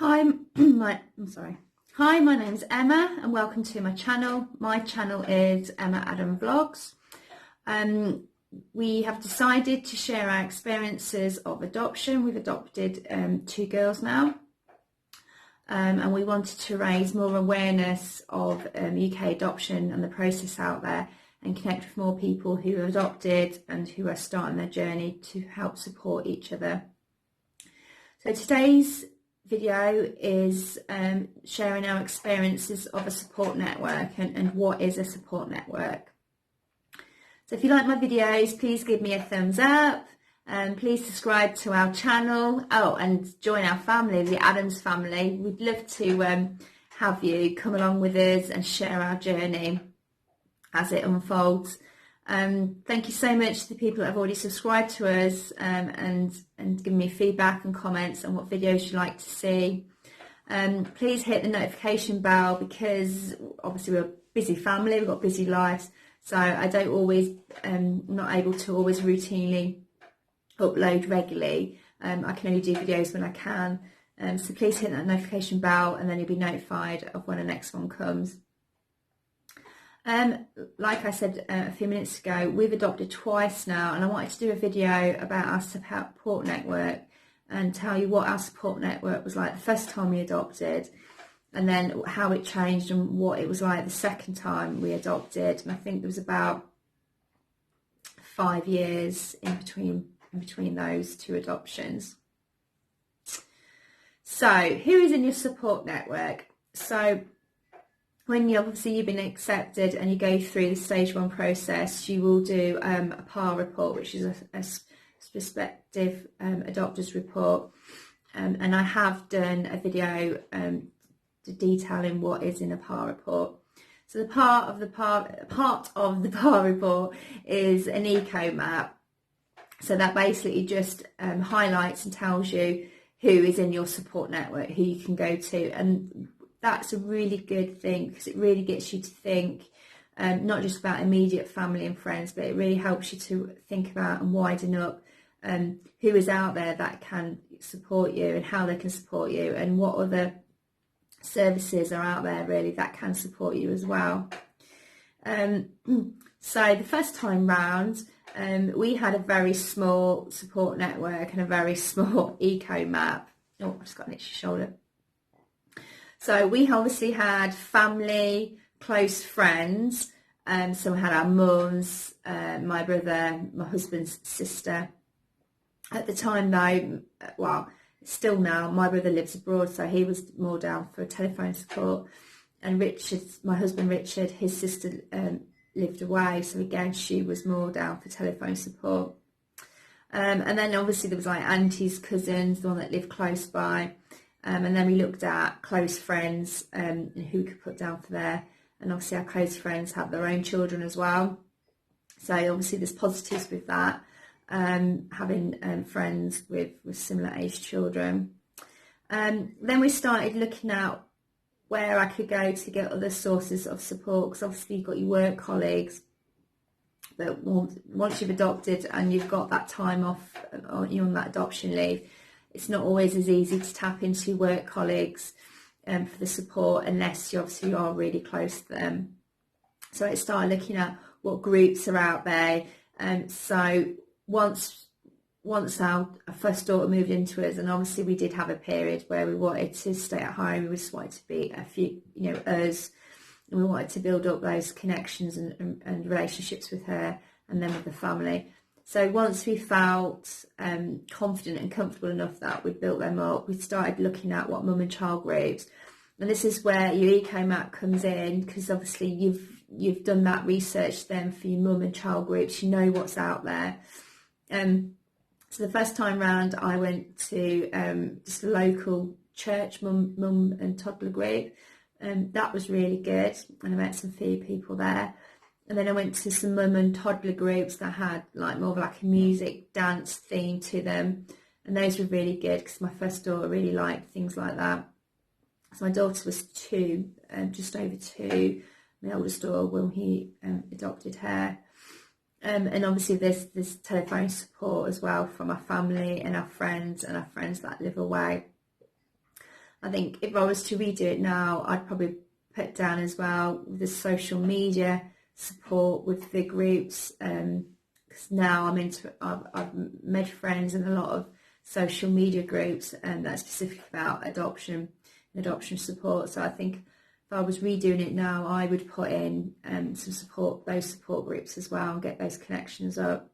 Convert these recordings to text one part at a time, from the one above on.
Hi, I'm sorry. Hi, my name's Emma and welcome to my channel. My channel is Emma Adam Vlogs. We have decided to share our experiences of adoption. We've adopted two girls now, and we wanted to raise more awareness of UK adoption and the process out there and connect with more people who have adopted and who are starting their journey to help support each other. So today's video is sharing our experiences of a support network and what is a support network. So if you like my videos, please give me a thumbs up and please subscribe to our channel. Oh, and join our family, the Adams family. We'd love to have you come along with us and share our journey as it unfolds. Thank you so much to the people that have already subscribed to us and given me feedback and comments on what videos you'd like to see. Please hit the notification bell because obviously we're a busy family, we've got busy lives, so I don't always, not able to always routinely upload regularly. I can only do videos when I can, so please hit that notification bell and then you'll be notified of when the next one comes. Like I said a few minutes ago, we've adopted twice now, and I wanted to do a video about our support network and tell you what our support network was like the first time we adopted, and then how it changed and what it was like the second time we adopted. And I think there was about 5 years in between those two adoptions. So who is in your support network? So when you've been accepted and you go through the stage 1 process, you will do a PAR report, which is a prospective adopters report, and I have done a video detailing what is in a PAR report. So the part of the PAR report is an eco map. So that basically just highlights and tells you who is in your support network, who you can go to, and that's a really good thing because it really gets you to think not just about immediate family and friends, but it really helps you to think about and widen up who is out there that can support you and how they can support you and what other services are out there really that can support you as well. So the first time round, we had a very small support network and a very small eco map. Oh, I just got an itchy shoulder. So we obviously had family, close friends. So we had our mums, my brother, my husband's sister. At the time though, well, still now, my brother lives abroad, so he was more down for telephone support. And Richard, my husband Richard, his sister lived away, so again, she was more down for telephone support. And then obviously there was like aunties, cousins, the one that lived close by. And then we looked at close friends and who could put down for there. And obviously our close friends have their own children as well. So obviously there's positives with that, having friends with similar age children. Then we started looking at where I could go to get other sources of support, because obviously you've got your work colleagues, but once you've adopted and you've got that time off, you're on that adoption leave, it's not always as easy to tap into work colleagues for the support unless you obviously are really close to them. So I started looking at what groups are out there. So once our first daughter moved into us, and obviously we did have a period where we wanted to stay at home, we just wanted to be a few, us, and we wanted to build up those connections and relationships with her and then with the family. So once we felt confident and comfortable enough that we'd built them up, we started looking at what mum and child groups. And this is where your eco map comes in, because obviously you've done that research then for your mum and child groups. You know what's out there. So the first time round, I went to just a local church mum and toddler group, and that was really good. And I met some few people there. And then I went to some mum and toddler groups that had like more of like a music, dance theme to them. And those were really good because my first daughter really liked things like that. So my daughter was 2, just over 2. My oldest daughter, when he adopted her. And obviously there's telephone support as well from our family and our friends that live away. I think if I was to redo it now, I'd probably put down as well the social media support with the groups, because now I've made friends in a lot of social media groups, and that's specific about adoption and adoption support. So I think if I was redoing it now, I would put in some support, those support groups as well, and get those connections up.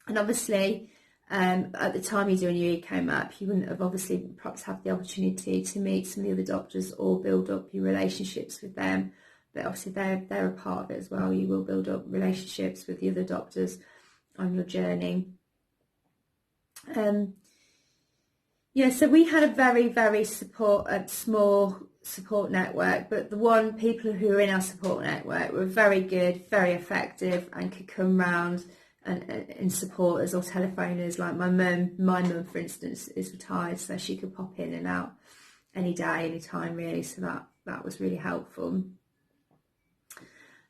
And obviously, at the time you do a new eco map, you wouldn't have obviously perhaps have the opportunity to meet some of the other doctors or build up your relationships with them. But obviously they're a part of it as well. You will build up relationships with the other doctors on your journey. So we had a very, very small support network, but the people who were in our support network were very good, very effective, and could come round and support us, or telephoners. Like my mum, for instance, is retired, so she could pop in and out any day, any time, really. So that was really helpful.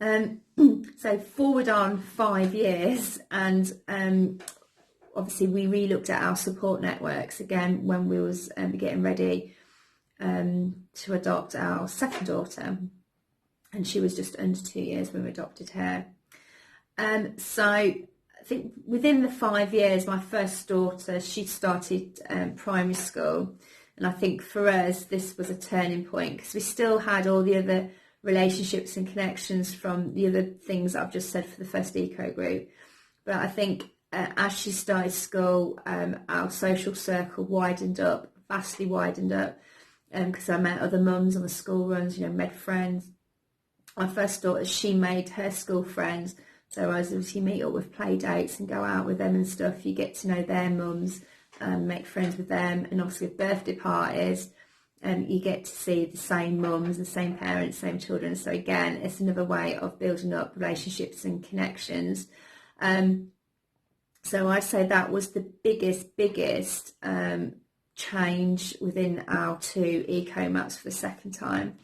So forward on 5 years, and obviously we re-looked at our support networks again when we was getting ready to adopt our second daughter, and she was just under 2 years when we adopted her. So I think within the 5 years, my first daughter, she started primary school, and I think for us this was a turning point, because we still had all the other relationships and connections from the other things that I've just said for the first eco group. But I think as she started school, our social circle vastly widened up, because I met other mums on the school runs, made friends. My first daughter, she made her school friends, so I was obviously meet up with play dates and go out with them and stuff. You get to know their mums, make friends with them, and obviously with birthday parties, you get to see the same mums, the same parents, same children. So again, it's another way of building up relationships and connections. So I'd say that was the biggest change within our 2 eco maps for the second time.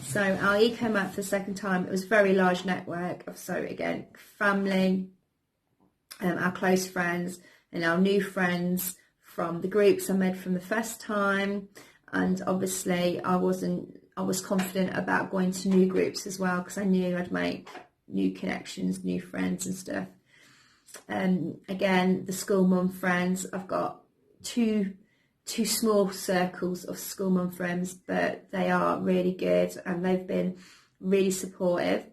So our eco map for the second time, it was a very large network of, so again, family, our close friends, and our new friends from the groups I made from the first time. And obviously I was confident about going to new groups as well, because I knew I'd make new connections, new friends and stuff. Again, the school mum friends, I've got two small circles of school mum friends, but they are really good, and they've been really supportive.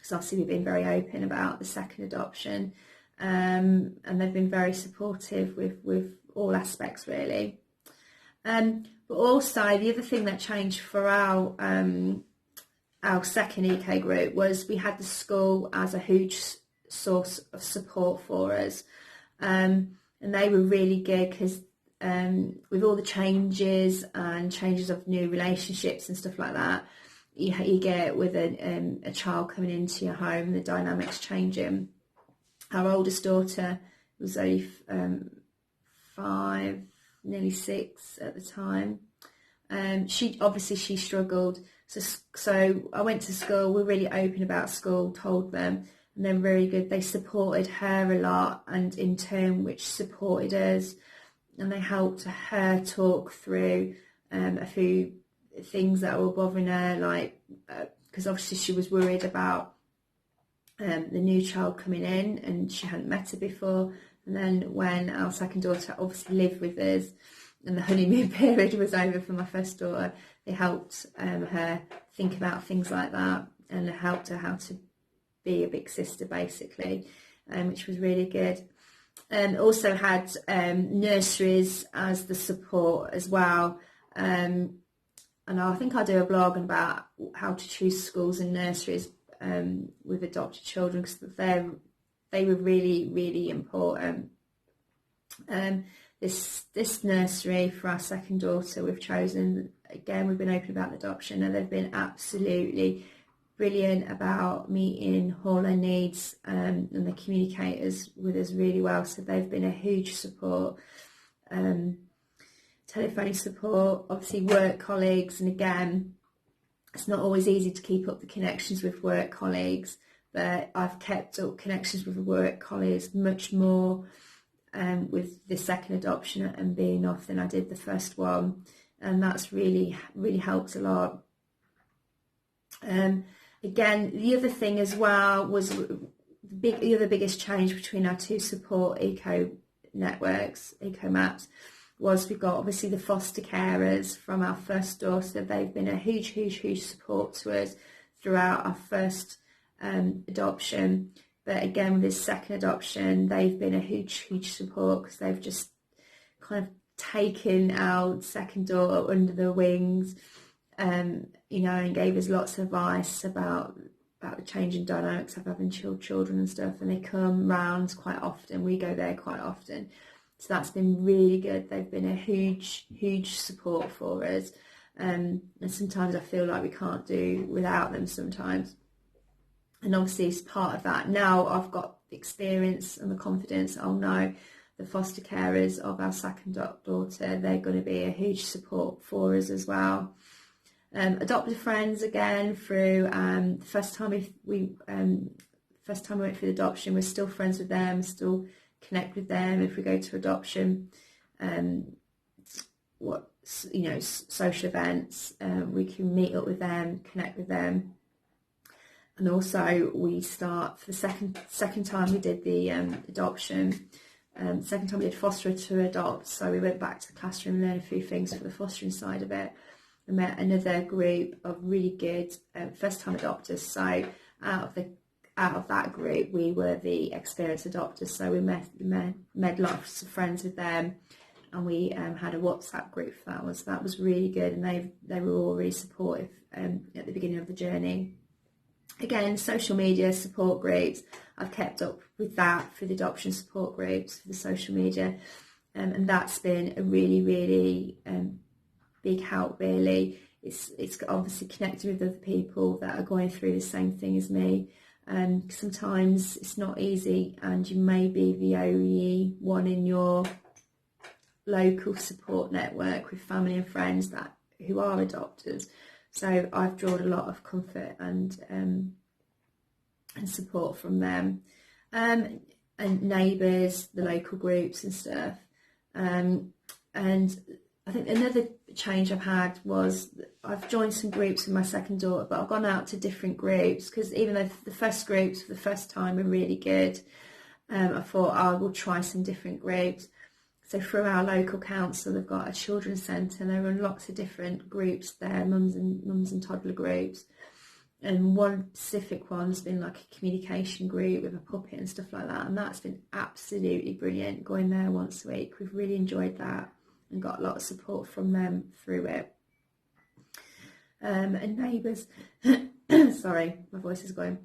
So obviously we've been very open about the second adoption, and they've been very supportive with all aspects, really. But also the other thing that changed for our second eco group was we had the school as a huge source of support for us, and they were really good, because with all the changes of new relationships and stuff like that, you get with a child coming into your home, the dynamics changing. Our oldest daughter was only 5, nearly 6 at the time. She struggled. So I went to school. We're really open about school, told them, and they're very good. They supported her a lot, and in turn, which supported us, and they helped her talk through a few things that were bothering her, like because obviously she was worried about the new child coming in, and she hadn't met her before. And then when our second daughter obviously lived with us, and the honeymoon period was over for my first daughter, they helped her think about things like that, and helped her how to be a big sister, basically, which was really good. Also had nurseries as the support as well, and I think I'll do a blog about how to choose schools and nurseries with adopted children, because they were really, really important. This nursery for our second daughter we've chosen, again, we've been open about adoption, and they've been absolutely brilliant about meeting all her needs, and they communicate with us really well. So they've been a huge support. Telephone support, obviously work colleagues, and again, it's not always easy to keep up the connections with work colleagues, but I've kept up connections with work colleagues much more with the second adoption and being off than I did the first one. and that's really helped a lot. Again, the other thing as well was the other biggest change between our two support eco networks, eco maps, was we've got obviously the foster carers from our first daughter. They've been a huge support to us throughout our first adoption, but again with this second adoption they've been a huge support, because they've just kind of taken our second daughter under their wings, you know, and gave us lots of advice about the changing dynamics of having children and stuff, and they come round quite often. We go there quite often, so that's been really good. They've been a huge support for us, and sometimes I feel like we can't do without them sometimes. And obviously as part of that, now I've got the experience and the confidence, I'll know the foster carers of our second daughter, they're going to be a huge support for us as well. Adopted friends, again, through the first time we went through the adoption, we're still friends with them, still connect with them. If we go to adoption, social events, we can meet up with them, connect with them. And also we start, for the second time we did the adoption, second time we did foster to adopt, so we went back to the classroom and learned a few things for the fostering side of it. I met another group of really good first time adopters, so out of that group we were the experienced adopters, so we made lots of friends with them, and we had a WhatsApp group for that one, so that was really good, and they were all really supportive at the beginning of the journey. Again, social media support groups, I've kept up with that for the adoption support groups, for the social media, and that's been a really big help, really. It's obviously connecting with other people that are going through the same thing as me. Sometimes it's not easy, and you may be the only one in your local support network with family and friends who are adopters. So I've drawn a lot of comfort and support from them, and neighbours, the local groups and stuff. And I think another change I've had was I've joined some groups with my second daughter, but I've gone out to different groups, because even though the first groups for the first time were really good, I thought I will try some different groups. So through our local council, they've got a children's centre, and they run lots of different groups there, mums and toddler groups. And one specific one's been like a communication group with a puppet and stuff like that, and that's been absolutely brilliant, going there once a week. We've really enjoyed that and got a lot of support from them through it. And neighbours, sorry, my voice is going.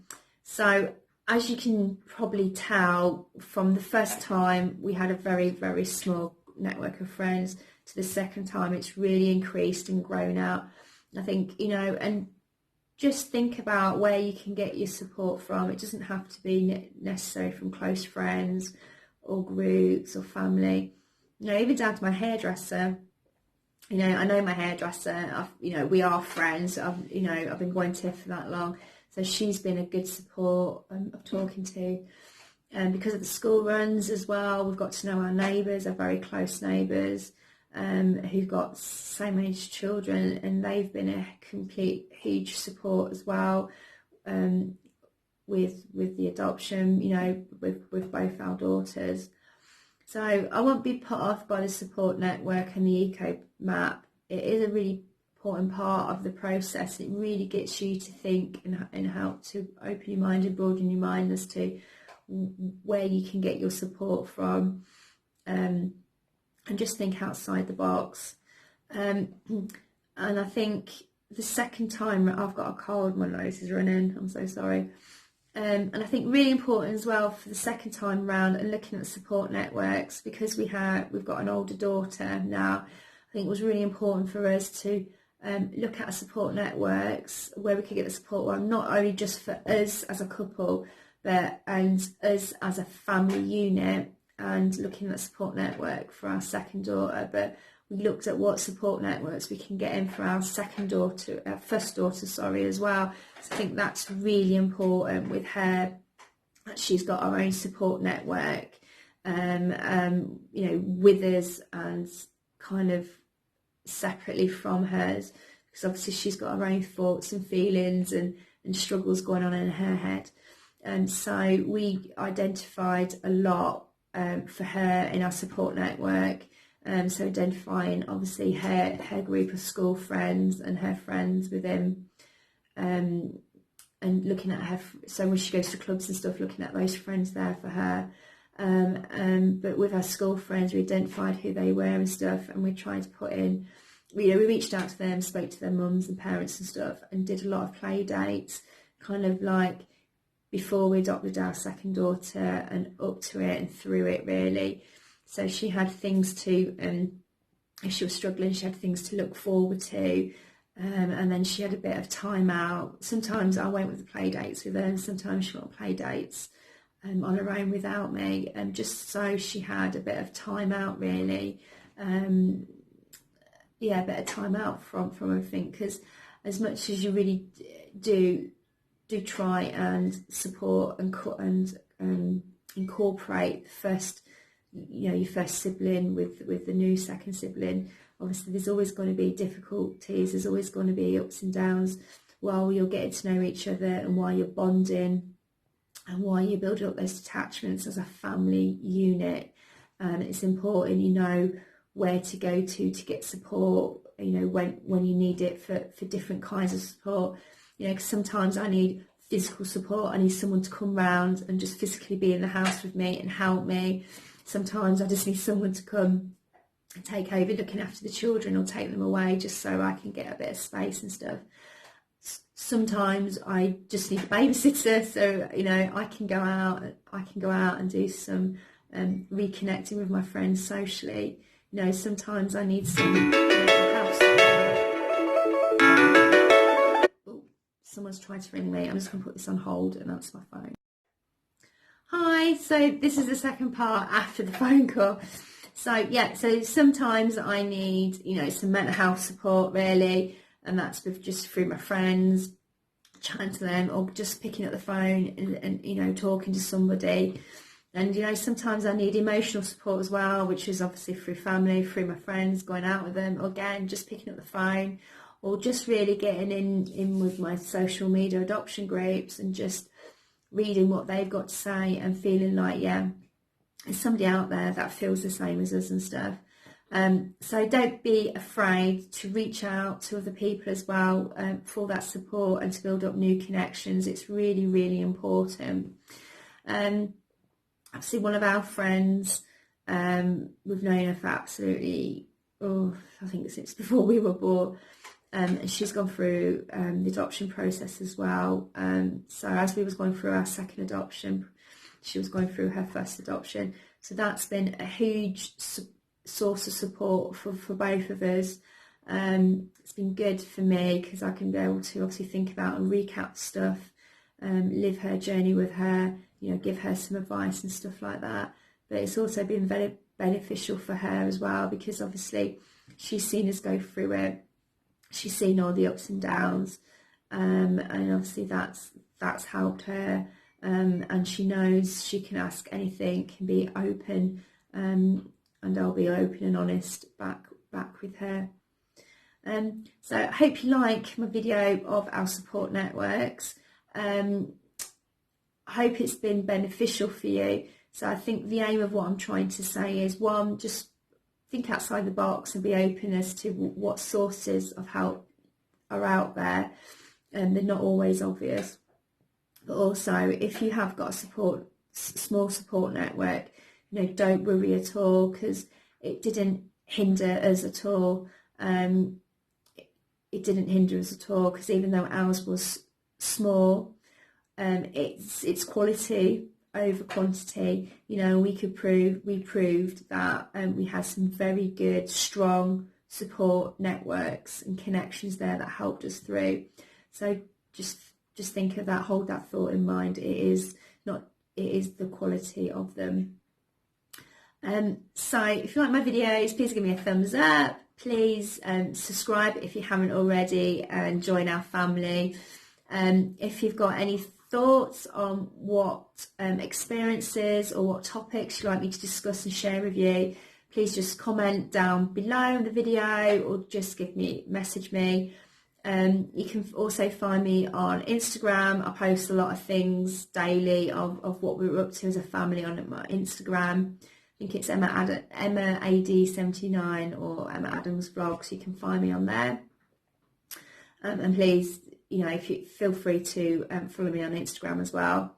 So as you can probably tell, from the first time we had a very small network of friends, to the second time it's really increased and grown out. I think, you know, and just think about where you can get your support from. It doesn't have to be necessary from close friends or groups or family. You know, even down to my hairdresser. You know, I know my hairdresser. We are friends. I've been going to her for that long. So she's been a good support of talking to. And because of the school runs as well, we've got to know our neighbours, our very close neighbours, who've got same age children, and they've been a complete huge support as well, with the adoption, you know, with both our daughters. So I won't be put off by the support network and the eco map. It is a really important part of the process. It really gets you to think and help to open your mind and broaden your mind as to where you can get your support from, and just think outside the box. And I think the second time, I've got a cold, my nose is running, I'm so sorry. And I think really important as well for the second time round, and looking at support networks, because we've got an older daughter now. I think it was really important for us to look at support networks where we could get the support from, not only just for us as a couple, but and us as a family unit, and looking at support network for our second daughter. But we looked at what support networks we can get in for our first daughter, as well. So I think that's really important with her, that she's got her own support network, with us, and kind of separately from hers, because obviously she's got her own thoughts and feelings and struggles going on in her head. And so we identified a lot for her in our support network. So identifying obviously her group of school friends and her friends within, and looking at her, so when she goes to clubs and stuff, looking at those friends there for her. But with our school friends, we identified who they were and stuff, and we tried to put in, we reached out to them, spoke to their mums and parents and stuff, and did a lot of play dates, kind of like before we adopted our second daughter and up to it and through it, really. So she had things to, if she was struggling, she had things to look forward to. And then she had a bit of time out. Sometimes I went with the play dates with her, and sometimes she went on play dates on her own without me, just so she had a bit of time out, really. A bit of time out from everything, because as much as you really do try and support and incorporate your first sibling with the new second sibling, obviously there's always going to be difficulties, there's always going to be ups and downs while you're getting to know each other, and while you're bonding, and while you're building up those attachments as a family unit. And it's important you know where to go to get support, when you need it for different kinds of support. Because sometimes I need physical support, I need someone to come round and just physically be in the house with me and help me. Sometimes I just need someone to come and take over looking after the children, or take them away just so I can get a bit of space and stuff. Sometimes I just need a babysitter, so I can go out and do some reconnecting with my friends socially. Sometimes I need some house. Oh, someone's trying to ring me. I'm just going to put this on hold, and that's my phone. Hi, so this is the second part after the phone call. So sometimes I need some mental health support, really, and that's just through my friends, chatting to them, or just picking up the phone and talking to somebody. And sometimes I need emotional support as well, which is obviously through family, through my friends, going out with them, or again just picking up the phone, or just really getting in with my social media adoption groups and just reading what they've got to say and feeling like, yeah, there's somebody out there that feels the same as us and stuff. So don't be afraid to reach out to other people as well for that support and to build up new connections. It's really, really important. Obviously, one of our friends, we've known her for absolutely, I think since before we were born. And she's gone through the adoption process as well. So as we was going through our second adoption, she was going through her first adoption. So that's been a huge source of support for both of us. It's been good for me because I can be able to obviously think about and recap stuff, live her journey with her, give her some advice and stuff like that. But it's also been very beneficial for her as well, because obviously she's seen us go through it. She's seen all the ups and downs, and obviously that's helped her, and she knows she can ask anything, can be open, and I'll be open and honest back with her. So I hope you like my video of our support networks. I hope it's been beneficial for you. So I think the aim of what I'm trying to say is, one, just think outside the box and be open as to what sources of help are out there, and they're not always obvious. But also, if you have got a small support network, don't worry at all, because it didn't hinder us at all. It didn't hinder us at all, because even though ours was small, it's quality over quantity. We proved that we had some very good, strong support networks and connections there that helped us through. So just think of that, hold that thought in mind. It is the quality of them. So if you like my videos, please give me a thumbs up. Please subscribe if you haven't already, and join our family. If you've got any thoughts on what experiences or what topics you'd like me to discuss and share with you, please just comment down below the video or just message me. You can also find me on Instagram. I post a lot of things daily of what we're up to as a family on my Instagram. I think it's Emma AD79 or Emma Adams Vlog, so you can find me on there. And please, if you feel free to follow me on Instagram as well.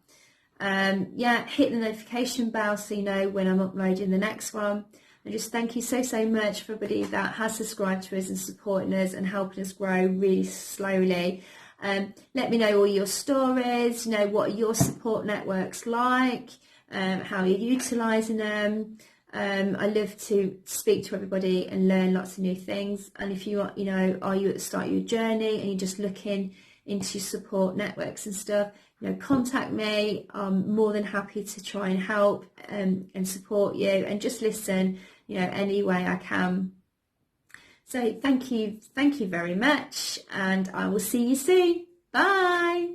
Hit the notification bell so you know when I'm uploading the next one. And just thank you so much for everybody that has subscribed to us and supporting us and helping us grow really slowly. Let me know all your stories, what are your support networks like, how you're utilising them. I love to speak to everybody and learn lots of new things. And if you are, are you at the start of your journey and you're just looking into support networks and stuff, contact me. I'm more than happy to try and help and support you and just listen, any way I can. So thank you very much, and I will see you soon. Bye.